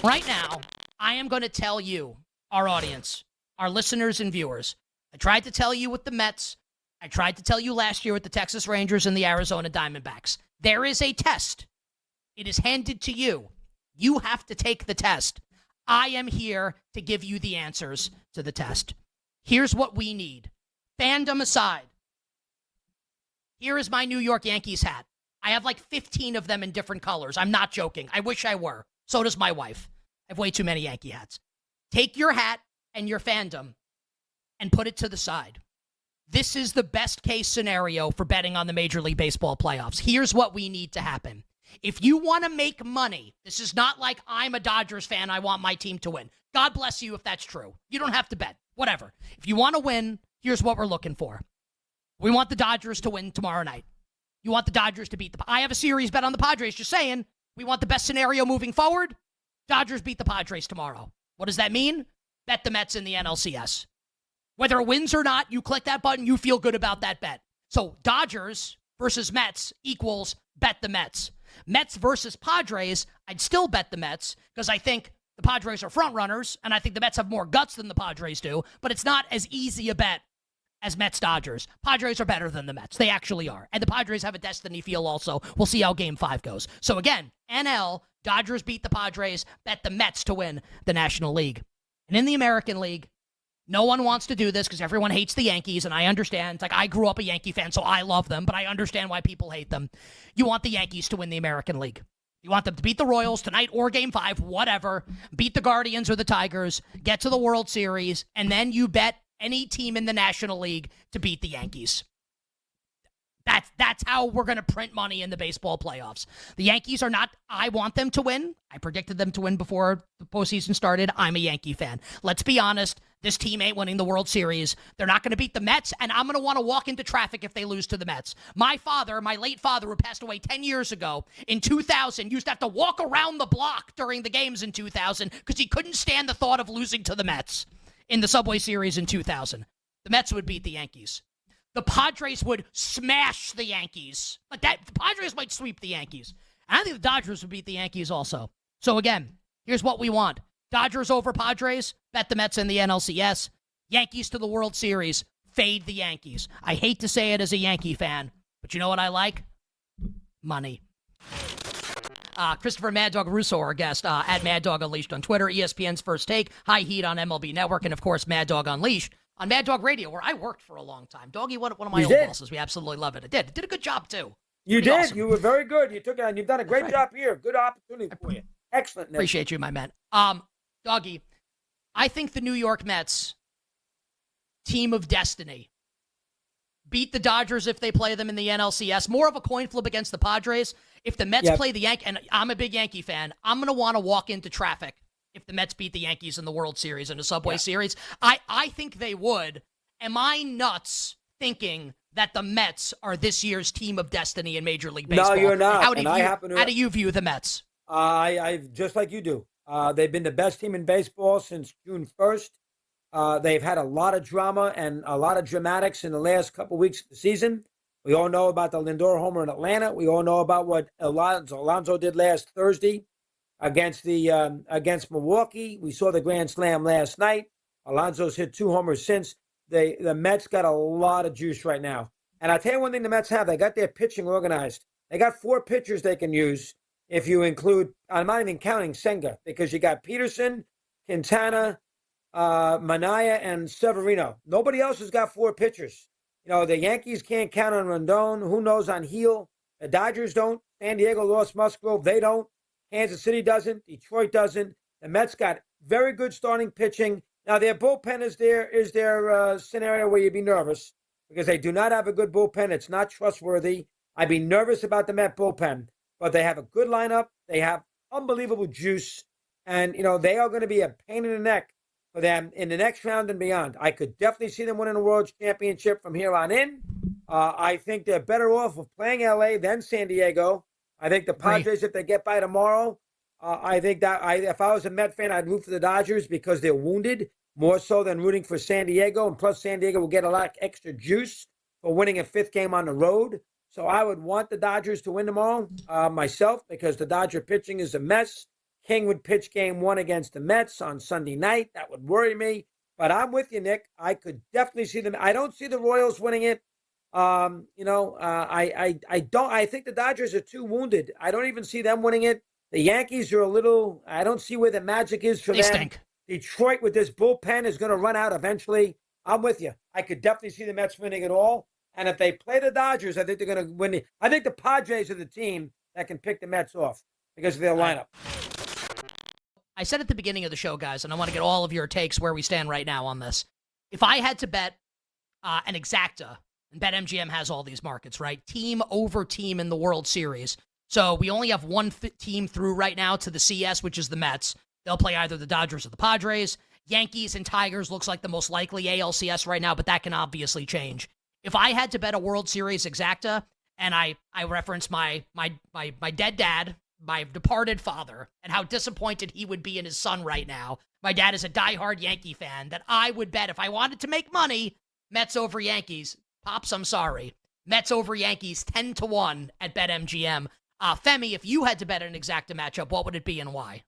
Right now, I am going to tell you, our audience, our listeners and viewers, I tried to tell you with the Mets. I tried to tell you last year with the Texas Rangers and the Arizona Diamondbacks. There is a test. It is handed to you. You have to take the test. I am here to give you the answers to the test. Here's what we need. Fandom aside, here is my New York Yankees hat. I have like 15 of them in different colors. I'm not joking. I wish I were. So does my wife. I have way too many Yankee hats. Take your hat and your fandom and put it to the side. This is the best case scenario for betting on the Major League Baseball playoffs. Here's what we need to happen. If you want to make money, this is not like I'm a Dodgers fan, I want my team to win. God bless you if that's true. You don't have to bet. Whatever. If you want to win, here's what we're looking for. We want the Dodgers to win tomorrow night. You want the Dodgers to beat the... I have a series bet on the Padres, just saying. We want the best scenario moving forward. Dodgers beat the Padres tomorrow. What does that mean? Bet the Mets in the NLCS. Whether it wins or not, you click that button, you feel good about that bet. So Dodgers versus Mets equals bet the Mets. Mets versus Padres, I'd still bet the Mets because I think the Padres are front runners, and I think the Mets have more guts than the Padres do, but it's not as easy a bet as Mets-Dodgers. Padres are better than the Mets. They actually are. And the Padres have a destiny feel also. We'll see how Game 5 goes. So again, NL, Dodgers beat the Padres, bet the Mets to win the National League. And in the American League, no one wants to do this because everyone hates the Yankees, and I understand. It's like I grew up a Yankee fan, so I love them, but I understand why people hate them. You want the Yankees to win the American League. You want them to beat the Royals tonight or Game 5, whatever, beat the Guardians or the Tigers, get to the World Series, and then you bet any team in the National League to beat the Yankees. That's how we're going to print money in the baseball playoffs. The Yankees are not, I want them to win. I predicted them to win before the postseason started. I'm a Yankee fan. Let's be honest. This team ain't winning the World Series. They're not going to beat the Mets, and I'm going to want to walk into traffic if they lose to the Mets. My father, my late father, who passed away 10 years ago, in 2000, used to have to walk around the block during the games in 2000 because he couldn't stand the thought of losing to the Mets in the Subway Series in 2000. The Mets would beat the Yankees. The Padres would smash the Yankees. But the Padres might sweep the Yankees. And I think the Dodgers would beat the Yankees also. So again, here's what we want. Dodgers over Padres, bet the Mets in the NLCS. Yankees to the World Series, fade the Yankees. I hate to say it as a Yankee fan, but you know what I like? Money. Christopher Mad Dog Russo, our guest, at Mad Dog Unleashed on Twitter, ESPN's First Take, High Heat on MLB Network, and of course, Mad Dog Unleashed on Mad Dog Radio, where I worked for a long time. Doggy, one of my old bosses. We absolutely love it. I did. Did a good job, too. You did. Awesome. You were very good. You took it, and you've done a great job here. Good opportunity for you. Excellent. Nick. Appreciate you, my man. Doggy, I think the New York Mets, team of destiny, beat the Dodgers if they play them in the NLCS. More of a coin flip against the Padres. If the Mets play the Yankees, and I'm a big Yankee fan, I'm going to want to walk into traffic if the Mets beat the Yankees in the World Series in a Subway Series. I think they would. Am I nuts thinking that the Mets are this year's team of destiny in Major League Baseball? No, you're not. How do you view the Mets? I just like you do. They've been the best team in baseball since June 1st. They've had a lot of drama and a lot of dramatics in the last couple weeks of the season. We all know about the Lindor homer in Atlanta. We all know about what Alonso did last Thursday against Milwaukee. We saw the grand slam last night. Alonso's hit 2 homers since. The Mets got a lot of juice right now. And I'll tell you one thing the Mets have. They got their pitching organized. They got 4 pitchers they can use if you include, I'm not even counting Senga, because you got Peterson, Quintana, Manaya, and Severino. Nobody else has got 4 pitchers. You know, the Yankees can't count on Rondon. Who knows on Heel? The Dodgers don't. San Diego lost Musgrove. They don't. Kansas City doesn't. Detroit doesn't. The Mets got very good starting pitching. Now, their bullpen is their scenario where you'd be nervous because they do not have a good bullpen. It's not trustworthy. I'd be nervous about the Met bullpen, but they have a good lineup. They have unbelievable juice, and, you know, they are going to be a pain in the neck for them in the next round and beyond. I could definitely see them winning a World Championship from here on in. I think they're better off of playing L.A. than San Diego. I think the Padres, if they get by tomorrow, I think that if I was a Met fan, I'd root for the Dodgers because they're wounded more so than rooting for San Diego. And plus, San Diego will get a lot of extra juice for winning a 5th game on the road. So I would want the Dodgers to win tomorrow myself because the Dodger pitching is a mess. King would pitch game 1 against the Mets on Sunday night. That would worry me. But I'm with you, Nick. I could definitely see them. I don't see the Royals winning it. I don't. I think the Dodgers are too wounded. I don't even see them winning it. The Yankees are a little. I don't see where the magic is for They them. stink. Detroit with this bullpen is going to run out eventually. I'm with you. I could definitely see the Mets winning it all. And if they play the Dodgers, I think they're going to win. I think the Padres are the team that can pick the Mets off because of their lineup. I said at the beginning of the show, guys, and I want to get all of your takes where we stand right now on this. If I had to bet an Exacta, and BetMGM has all these markets, right? Team over team in the World Series. So we only have one team through right now to the CS, which is the Mets. They'll play either the Dodgers or the Padres. Yankees and Tigers looks like the most likely ALCS right now, but that can obviously change. If I had to bet a World Series Exacta, and I reference my dead dad, my departed father, and how disappointed he would be in his son right now. My dad is a diehard Yankee fan, that I would bet if I wanted to make money, Mets over Yankees. Pops, I'm sorry. Mets over Yankees 10-1 at BetMGM. Femi, if you had to bet an Exacta matchup, what would it be and why?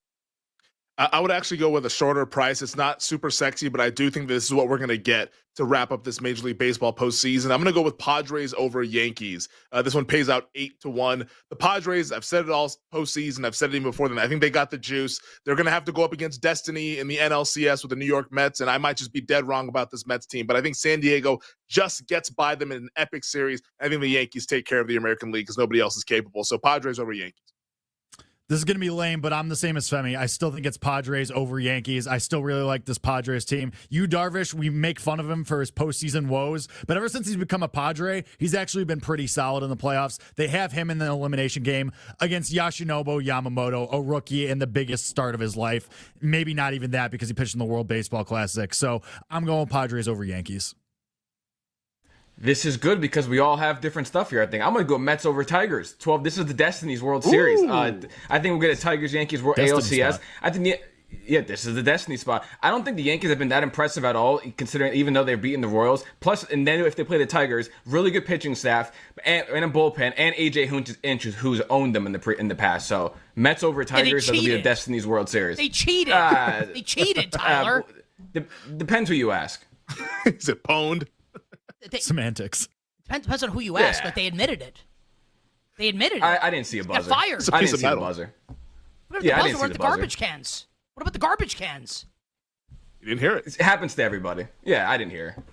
I would actually go with a shorter price. It's not super sexy, but I do think this is what we're going to get to wrap up this Major League Baseball postseason. I'm going to go with Padres over Yankees. This one pays out 8-1. The Padres, I've said it all postseason. I've said it even before then. I think they got the juice. They're going to have to go up against Destiny in the NLCS with the New York Mets, and I might just be dead wrong about this Mets team, but I think San Diego just gets by them in an epic series. I think the Yankees take care of the American League because nobody else is capable. So Padres over Yankees. This is going to be lame, but I'm the same as Femi. I still think it's Padres over Yankees. I still really like this Padres team. Darvish, we make fun of him for his postseason woes, but ever since he's become a Padre, he's actually been pretty solid in the playoffs. They have him in the elimination game against Yoshinobu Yamamoto, a rookie in the biggest start of his life. Maybe not even that because he pitched in the World Baseball Classic. So I'm going Padres over Yankees. This is good because we all have different stuff here, I think. I'm going to go Mets over Tigers. 12. This is the Destiny's World Series. I think we'll get a Tigers-Yankees ALCS. Spot. I think this is the Destiny spot. I don't think the Yankees have been that impressive at all, considering even though they've beaten the Royals. Plus, and then if they play the Tigers, really good pitching staff and a bullpen, and AJ Hinch, who's owned them in the past. So Mets over Tigers, that'll be the Destiny's World Series. They cheated. They cheated, Tyler. Depends who you ask. Is it pwned? Semantics. Depends on who you ask, but they admitted it. They admitted it. I didn't see a buzzer. Got fired. I didn't see the buzzer. What about the garbage cans? What about the garbage cans? You didn't hear it. It happens to everybody. Yeah, I didn't hear it.